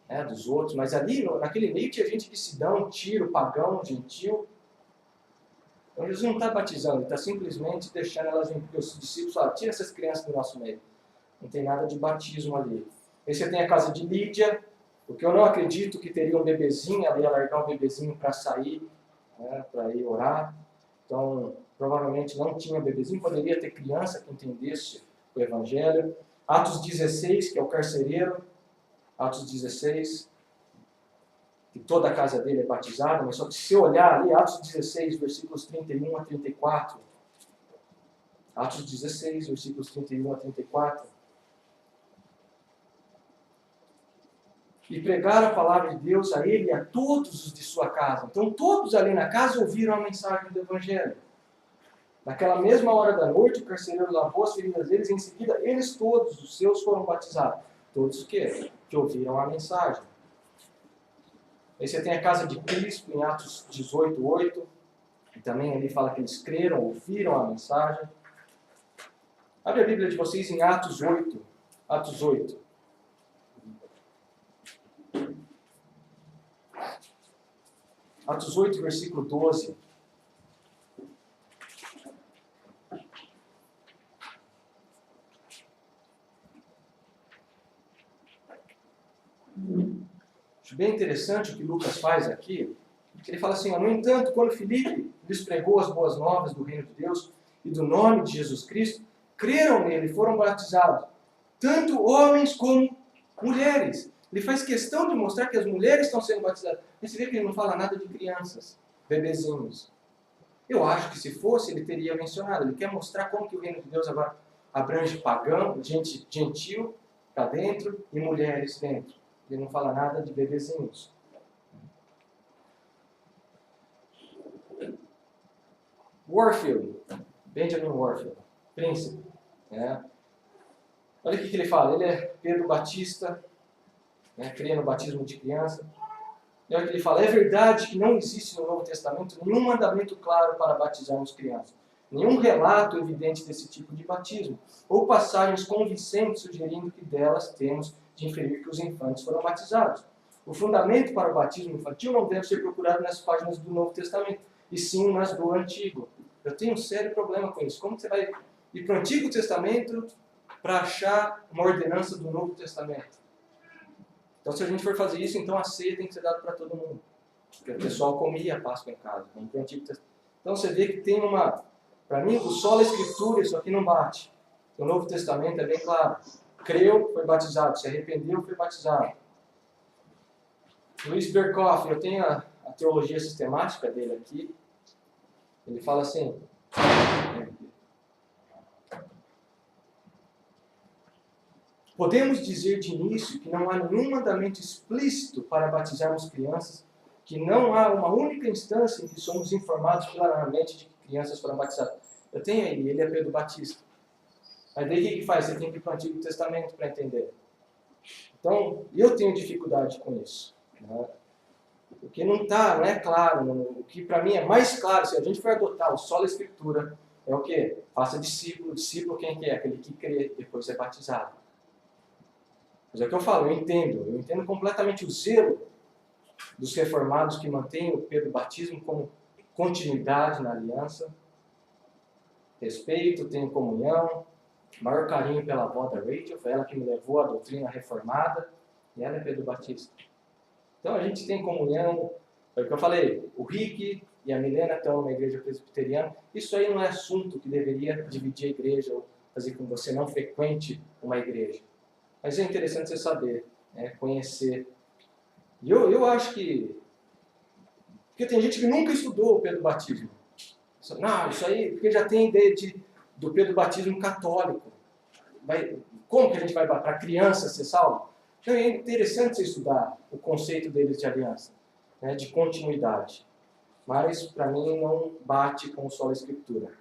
né, dos outros. Mas ali, naquele meio, tinha gente de Sidão, Tiro, pagão, gentil. Então Jesus não está batizando, ele está simplesmente deixando elas vir, porque os discípulos falam, tira essas crianças do nosso meio. Não tem nada de batismo ali. Aí você tem a casa de Lídia, porque eu não acredito que teria um bebezinho, ela ia largar o bebezinho para sair, né, para ir orar. Então, provavelmente não tinha bebezinho, poderia ter criança que entendesse o Evangelho. Atos 16, que é o carcereiro, Atos 16, que toda a casa dele é batizada, mas só que se você olhar ali, Atos 16, versículos 31 a 34, Atos 16, versículos 31 a 34, e pregaram a palavra de Deus a ele e a todos os de sua casa. Então todos ali na casa ouviram a mensagem do Evangelho. Naquela mesma hora da noite, o carcereiro lavou as feridas deles, e em seguida eles todos, os seus, foram batizados. Todos o quê? Que ouviram a mensagem. Aí você tem a casa de Crispo, em Atos 18, 8. E também ele fala que eles creram, ouviram a mensagem. Abre a Bíblia de vocês em Atos 8. Atos 8. Atos 8, versículo 12. Acho bem interessante o que Lucas faz aqui. Ele fala assim, no entanto, quando Filipe lhes pregou as boas novas do reino de Deus e do nome de Jesus Cristo, creram nele e foram batizados, tanto homens como mulheres. Ele faz questão de mostrar que as mulheres estão sendo batizadas. Mas você vê que ele não fala nada de crianças, bebezinhos. Eu acho que se fosse, ele teria mencionado. Ele quer mostrar como que o reino de Deus agora abrange pagão, gente gentil para dentro e mulheres dentro. Ele não fala nada de bebezinhos. Warfield, Benjamin Warfield, príncipe. Olha o que ele fala. Ele é Pedro Batista, crê no batismo de criança. E olha o que ele fala. É verdade que não existe no Novo Testamento nenhum mandamento claro para batizarmos crianças. Nenhum relato evidente desse tipo de batismo. Ou passagens convincentes sugerindo que delas temos de inferir que os infantes foram batizados. O fundamento para o batismo infantil não deve ser procurado nas páginas do Novo Testamento, e sim nas do Antigo. Eu tenho um sério problema com isso. Como você vai ir para o Antigo Testamento para achar uma ordenança do Novo Testamento? Então, se a gente for fazer isso, então a ceia tem que ser dada para todo mundo. Porque o pessoal comia a Páscoa em casa. Vamos para o Antigo Testamento. Então, você vê que tem uma... Para mim, o solo Escritura, isso aqui não bate. O Novo Testamento é bem claro. Creu, foi batizado. Se arrependeu, foi batizado. Luiz Berkoff, eu tenho a teologia sistemática dele aqui. Ele fala assim... Podemos dizer de início que não há nenhum mandamento explícito para batizarmos crianças, que não há uma única instância em que somos informados claramente de que crianças foram batizadas. Eu tenho ele é Pedro Batista. Mas daí o que faz? Você tem que ir para o Antigo Testamento para entender. Então, eu tenho dificuldade com isso. Porque não é claro. O que para mim é mais claro, se a gente for adotar o solo Escritura, é o quê? Faça discípulo. Discípulo quem que é? Aquele que crê, depois é batizado. Mas é o que eu falo, eu entendo completamente o zelo dos reformados que mantêm o Pedro Batismo como continuidade na aliança. Respeito, tenho comunhão, maior carinho pela avó da Rachel, foi ela que me levou à doutrina reformada, e ela é Pedro Batista. Então a gente tem comunhão, é o que eu falei, o Rick e a Milena estão numa igreja presbiteriana, isso aí não é assunto que deveria dividir a igreja ou fazer com que você não frequente uma igreja. Mas é interessante você saber, conhecer. E eu acho que... Porque tem gente que nunca estudou o Pedro Batismo. Não, isso aí, porque já tem ideia do Pedro Batismo católico. Como que a gente vai para a criança ser salvo? Então é interessante você estudar o conceito deles de aliança, de continuidade. Mas, para mim, não bate com só a Escritura.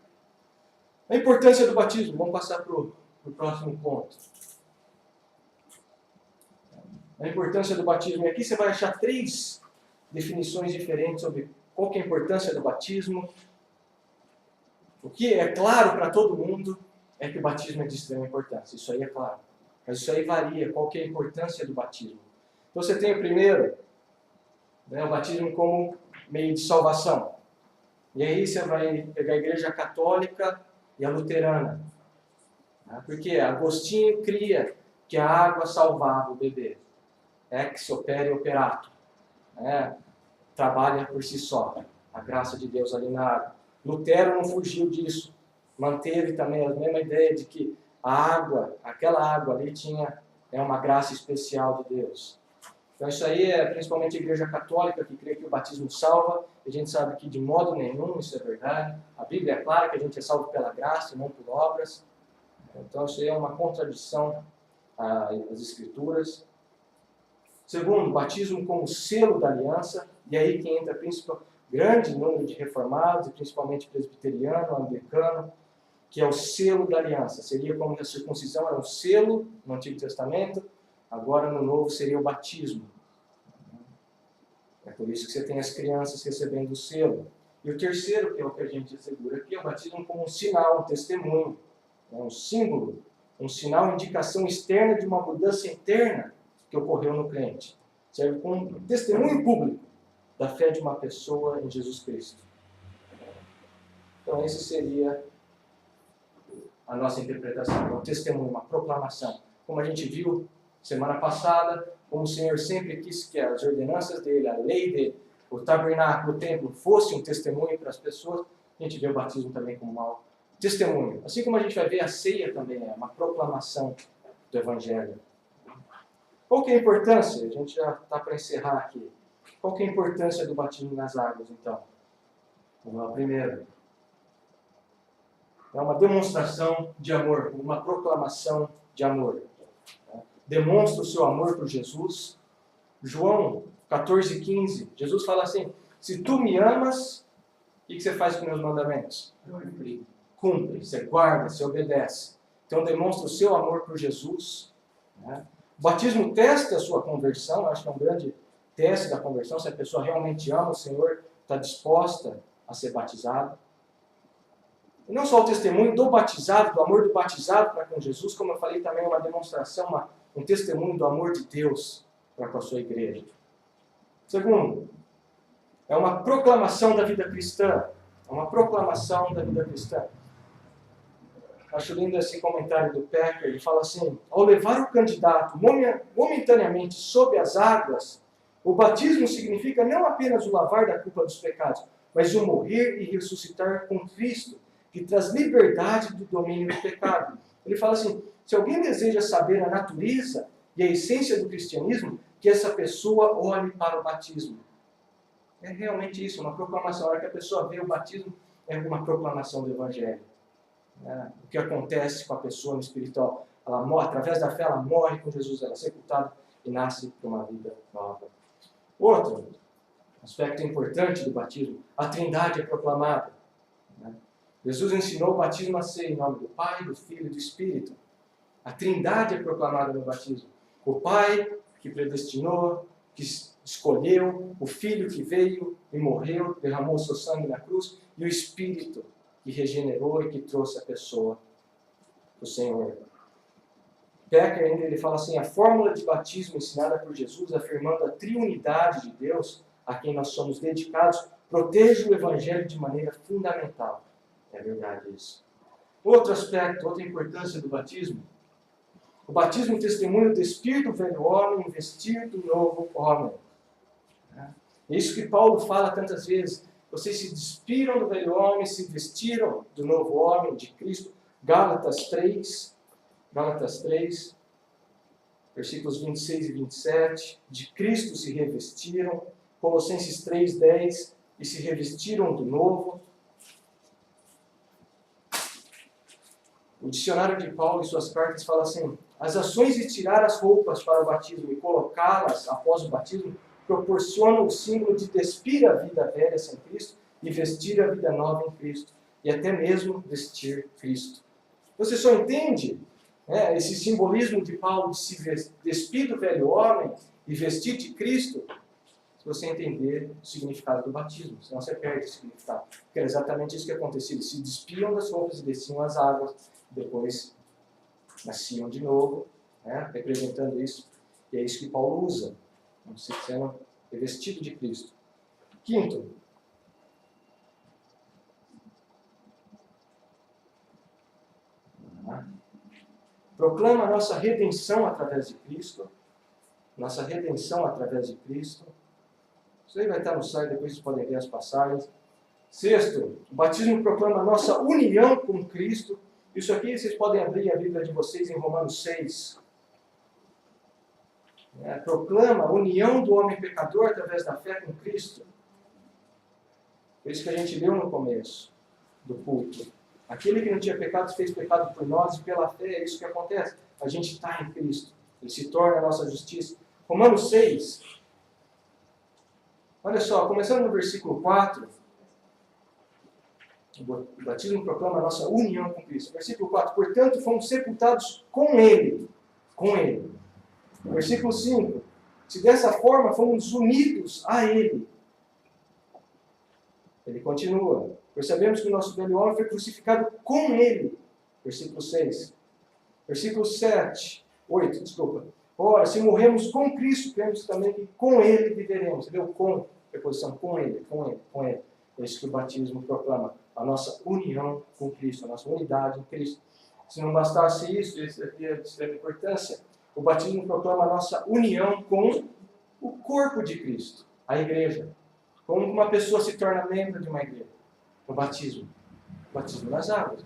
A importância do batismo. Vamos passar para o próximo ponto. A importância do batismo. E aqui você vai achar 3 definições diferentes sobre qual que é a importância do batismo. O que é claro para todo mundo é que o batismo é de extrema importância. Isso aí é claro. Mas isso aí varia. Qual que é a importância do batismo? Então você tem o primeiro, o batismo como meio de salvação. E aí você vai pegar a igreja católica e a luterana. Porque Agostinho cria que a água salvava o bebê. Ex opere operato. Trabalha por si só. A graça de Deus ali na água. Lutero não fugiu disso. Manteve também a mesma ideia de que a água, aquela água ali tinha uma graça especial de Deus. Então isso aí é principalmente a igreja católica que crê que o batismo salva. A gente sabe que de modo nenhum isso é verdade. A Bíblia é clara que a gente é salvo pela graça e não por obras. Então isso aí é uma contradição às Escrituras. Segundo, batismo como selo da aliança. E aí que entra grande número de reformados, e principalmente presbiteriano, anglicano, que é o selo da aliança. Seria como a circuncisão era um selo no Antigo Testamento, agora no Novo seria o batismo. É por isso que você tem as crianças recebendo o selo. E o terceiro, que é o que a gente assegura aqui, é o batismo como um sinal, um testemunho, né? Um símbolo, um sinal, indicação externa de uma mudança interna que ocorreu no crente. Serve como um testemunho público da fé de uma pessoa em Jesus Cristo. Então, esse seria a nossa interpretação, um testemunho, uma proclamação. Como a gente viu semana passada, como o Senhor sempre quis que as ordenanças dele, a lei dele, o tabernáculo, o templo, fosse um testemunho para as pessoas, a gente vê o batismo também como um testemunho. Assim como a gente vai ver a ceia também, é uma proclamação do Evangelho. Qual que é a importância? A gente já está para encerrar aqui. Qual que é a importância do batismo nas águas, então? Vamos lá, primeiro. É uma demonstração de amor, uma proclamação de amor. Demonstra o seu amor por Jesus. João 14,15, Jesus fala assim: se tu me amas, o que você faz com meus mandamentos? Cumpre, você guarda, você obedece. Então demonstra o seu amor por Jesus. O batismo testa a sua conversão, acho que é um grande teste da conversão, se a pessoa realmente ama o Senhor, está disposta a ser batizada. E não só o testemunho do batizado, do amor do batizado para com Jesus, como eu falei, também é uma demonstração, um testemunho do amor de Deus para com a sua igreja. Segundo, é uma proclamação da vida cristã. É uma proclamação da vida cristã. Acho lindo esse comentário do Packer. Ele fala assim: ao levar o candidato momentaneamente sob as águas, o batismo significa não apenas o lavar da culpa dos pecados, mas o morrer e ressuscitar com Cristo, que traz liberdade do domínio do pecado. Ele fala assim: se alguém deseja saber a natureza e a essência do cristianismo, que essa pessoa olhe para o batismo. É realmente isso, uma proclamação. A hora que a pessoa vê o batismo, é uma proclamação do Evangelho. O que acontece com a pessoa no espiritual? Ela morre, através da fé, ela morre com Jesus, ela é sepultada e nasce para uma vida nova. Outro aspecto importante do batismo: a Trindade é proclamada. Jesus ensinou o batismo a ser em nome do Pai, do Filho e do Espírito. A Trindade é proclamada no batismo. O Pai que predestinou, que escolheu, o Filho que veio e morreu, derramou o seu sangue na cruz, e o Espírito que regenerou e que trouxe a pessoa do Senhor. Becker ainda ele fala assim: a fórmula de batismo ensinada por Jesus, afirmando a triunidade de Deus, a quem nós somos dedicados, protege o Evangelho de maneira fundamental. É verdade isso. Outro aspecto, outra importância do batismo: o batismo testemunha o despir do velho homem e vestir do novo homem. É isso que Paulo fala tantas vezes. Vocês se despiram do velho homem, se vestiram do novo homem, de Cristo. Gálatas 3, versículos 26 e 27. De Cristo se revestiram. Colossenses 3, 10. E se revestiram do novo. O dicionário de Paulo em suas cartas fala assim: as ações de tirar as roupas para o batismo e colocá-las após o batismo proporcionam o símbolo de despir a vida velha sem Cristo e vestir a vida nova em Cristo, e até mesmo vestir Cristo. Você só entende esse simbolismo de Paulo de se despir do velho homem e vestir de Cristo se você entender o significado do batismo, senão você perde o significado. Porque era exatamente isso que acontecia: eles se despiam das roupas e desciam as águas, depois nasciam de novo, representando isso, e é isso que Paulo usa, sendo revestido de Cristo. Quinto, proclama a nossa redenção através de Cristo. Nossa redenção através de Cristo. Isso aí vai estar no site, depois vocês podem ver as passagens. Sexto, o batismo proclama a nossa união com Cristo. Isso aqui vocês podem abrir a Bíblia de vocês em Romanos 6. Proclama a união do homem pecador através da fé com Cristo. É isso que a gente leu no começo do culto. Aquele que não tinha pecado fez pecado por nós, e pela fé é isso que acontece. A gente está em Cristo. Ele se torna a nossa justiça. Romanos 6. Olha só, começando no versículo 4. O batismo proclama a nossa união com Cristo. Versículo 4. Portanto, fomos sepultados com Ele. Com Ele. Versículo 5. Se dessa forma fomos unidos a Ele. Ele continua. Percebemos que o nosso velho homem foi crucificado com ele. Versículo 6. Versículo 8, desculpa. Ora, se morremos com Cristo, cremos também que com ele viveremos. Entendeu? Com, preposição, com ele. É isso que o batismo proclama. A nossa união com Cristo, a nossa unidade em Cristo. Se não bastasse isso, isso aqui é de extrema importância, o batismo proclama a nossa união com o corpo de Cristo, a igreja. Como uma pessoa se torna membro de uma igreja? O batismo nas águas.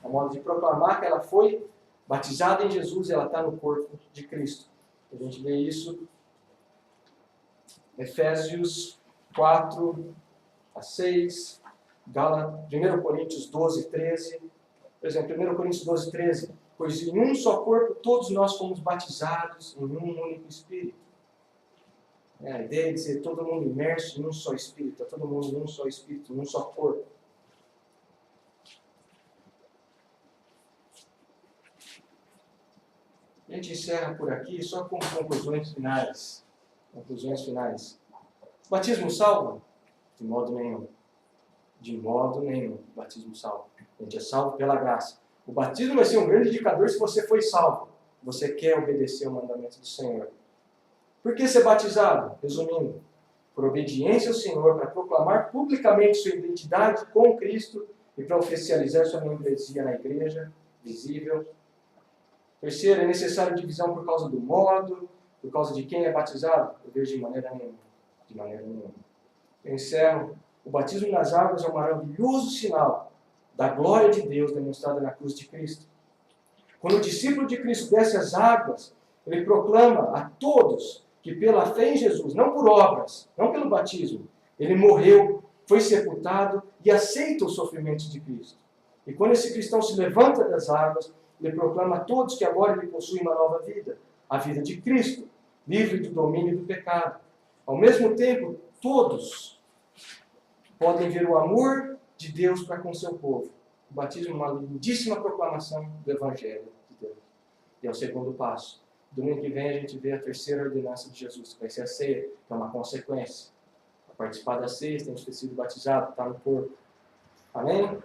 A modo de proclamar que ela foi batizada em Jesus e ela está no corpo de Cristo. A gente vê isso em Efésios 4 a 6, 1 Coríntios 12, 13. Por exemplo, 1 Coríntios 12, 13. Pois em um só corpo todos nós fomos batizados em um único Espírito. A ideia é dizer todo mundo imerso em um só Espírito, todo mundo em um só Espírito, em um só corpo. A gente encerra por aqui só com conclusões finais. O batismo salva? De modo nenhum. De modo nenhum. O batismo salva. A gente é salvo pela graça. O batismo vai ser um grande indicador se você foi salvo. Você quer obedecer ao mandamento do Senhor. Por que ser batizado? Resumindo, por obediência ao Senhor, para proclamar publicamente sua identidade com Cristo e para oficializar sua membresia na igreja, visível. Terceiro, é necessário divisão por causa do modo, por causa de quem é batizado? Eu vejo de maneira nenhuma. De maneira nenhuma. Eu encerro. O batismo nas águas é um maravilhoso sinal da glória de Deus demonstrada na cruz de Cristo. Quando o discípulo de Cristo desce as águas, ele proclama a todos que pela fé em Jesus, não por obras, não pelo batismo, ele morreu, foi sepultado e aceita os sofrimentos de Cristo. E quando esse cristão se levanta das águas, ele proclama a todos que agora ele possui uma nova vida, a vida de Cristo, livre do domínio do pecado. Ao mesmo tempo, todos podem ver o amor de Deus para com seu povo. O batismo é uma lindíssima proclamação do Evangelho de Deus. E é o segundo passo. Domingo que vem a gente vê a terceira ordenança de Jesus, que vai ser a ceia, que é uma consequência. Para participar da ceia, tem que ter sido batizado, está no corpo. Amém?